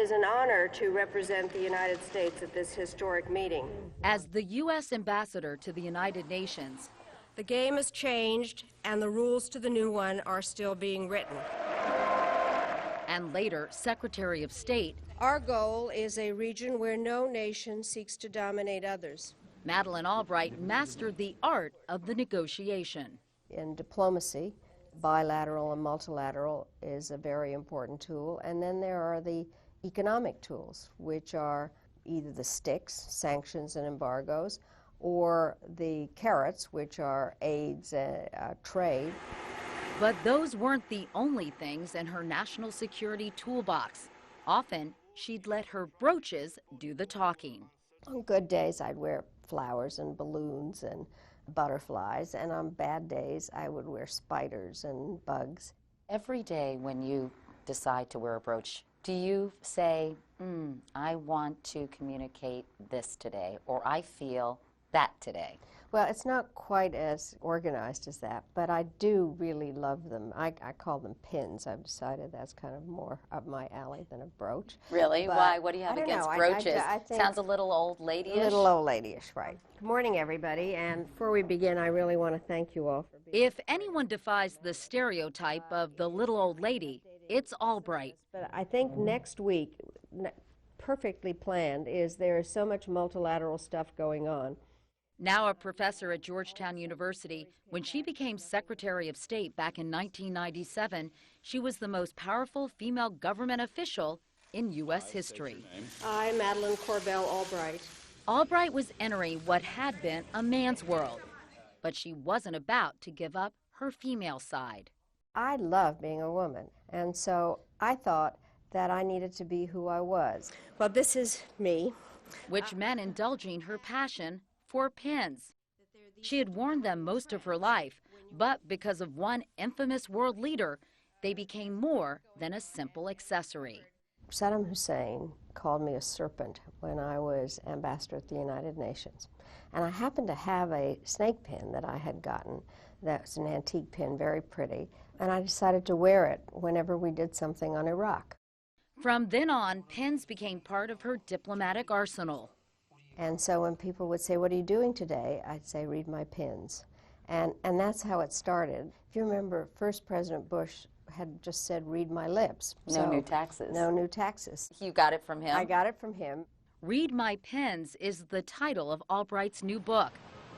is an honor to represent the United States at this historic meeting. As the U.S. ambassador to the United Nations, the game has changed, and the rules to the new one are still being written. And later, Secretary of State, our goal is a region where no nation seeks to dominate others. Madeleine Albright mastered the art of the negotiation. In diplomacy, bilateral and multilateral is a very important tool, and then there are the economic tools, which are either the sticks, sanctions and embargoes, or the carrots, which are aids, trade. But those weren't the only things in her national security toolbox. Often, she'd let her brooches do the talking. On good days, I'd wear flowers and balloons and butterflies, and on bad days, I would wear spiders and bugs. Every day when you decide to wear a brooch, do you say, I want to communicate this today, or I feel that today? Well, it's not quite as organized as that, but I do really love them. I call them pins. I've decided that's kind of more up my alley than a brooch. Really? But why? What do you have against brooches? I think sounds a little old ladyish. A little old ladyish, right. Good morning, everybody, and before we begin, I really want to thank you all for being If anyone defies the stereotype of the little old lady, it's Albright. But I think next week, perfectly planned, is there is so much multilateral stuff going on. Now a professor at Georgetown University, when she became Secretary of State back in 1997, she was the most powerful female government official in U.S. history. I, Madeleine Corbell Albright. Albright was entering what had been a man's world, but she wasn't about to give up her female side. I love being a woman, and so I thought that I needed to be who I was. Well, this is me. Which meant indulging her passion for pins. She had worn them most of her life, but because of one infamous world leader, they became more than a simple accessory. Saddam Hussein called me a serpent when I was ambassador at the United Nations. And I happened to have a snake pin that I had gotten. That's an antique pin, very pretty. And I decided to wear it whenever we did something on Iraq. From then on, pins became part of her diplomatic arsenal. And so when people would say, "What are you doing today?" I'd say, "Read my pins." And that's how it started. If you remember, first President Bush had just said, "Read my lips." No new taxes. No new taxes. You got it from him? I got it from him. Read My Pins is the title of Albright's new book.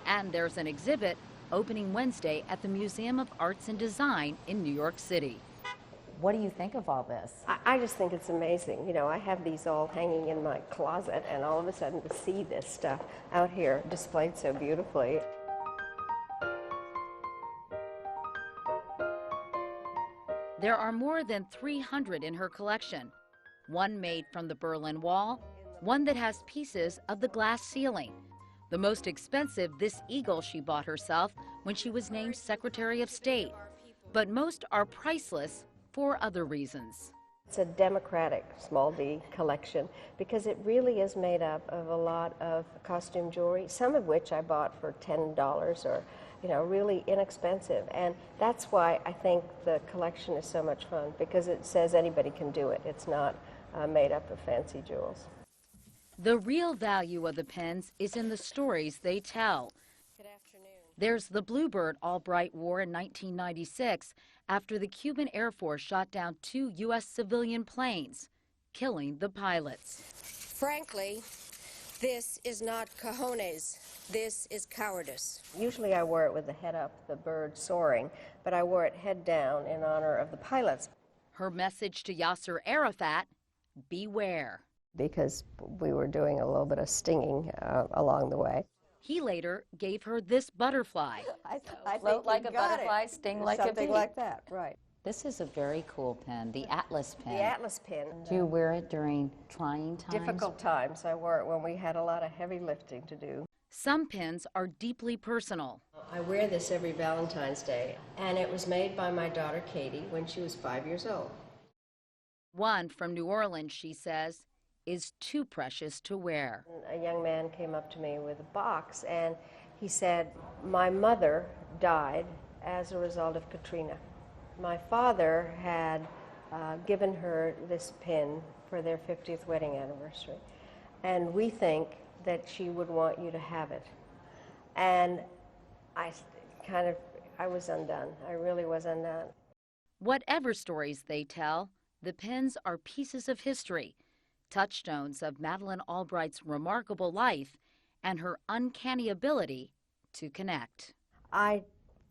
And there's an exhibit opening Wednesday at the Museum of Arts and Design in New York City. What do you think of all this? I just think it's amazing. You know, I have these all hanging in my closet, and all of a sudden to see this stuff out here displayed so beautifully. There are more than 300 in her collection. One made from the Berlin Wall, one that has pieces of the glass ceiling. The most expensive, this eagle she bought herself when she was named Secretary of State. But most are priceless for other reasons. It's a democratic, small d, collection because it really is made up of a lot of costume jewelry, some of which I bought for $10 or, you know, really inexpensive. And that's why I think the collection is so much fun, because it says anybody can do it. It's not made up of fancy jewels. The real value of the pins is in the stories they tell. There's the Bluebird Albright wore in 1996 after the Cuban Air Force shot down 2 U.S. civilian planes, killing the pilots. Frankly, this is not cojones. This is cowardice. Usually I wore it with the head up, the bird soaring, but I wore it head down in honor of the pilots. Her message to Yasser Arafat, beware. Because we were doing a little bit of stinging along the way. He later gave her this butterfly. I float like a butterfly, sting like a bee. Something like that, right. This is a very cool pin, the Atlas pin. The Atlas pin. Do you wear it during trying times? Difficult times. I wore it when we had a lot of heavy lifting to do. Some pins are deeply personal. I wear this every Valentine's Day, and it was made by my daughter Katie when she was 5 years old. One from New Orleans, she says, is too precious to wear. A young man came up to me with a box, and he said, "My mother died as a result of Katrina. My father had given her this pin for their 50th wedding anniversary. And we think that she would want you to have it. And I was undone. I really was undone. Whatever stories they tell, the pins are pieces of history, touchstones of Madeleine Albright's remarkable life and her uncanny ability to connect. I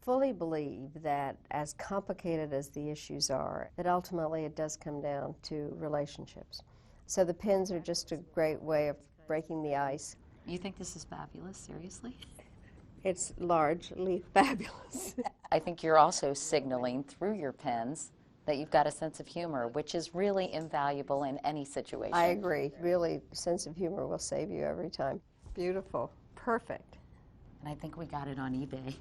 fully believe that as complicated as the issues are, that ultimately it does come down to relationships. So the pins are just a great way of breaking the ice. You think this is fabulous, seriously? It's largely fabulous. I think you're also signaling through your pins that you've got a sense of humor, which is really invaluable in any situation. I agree. Really, sense of humor will save you every time. Beautiful. Perfect. And I think we got it on eBay.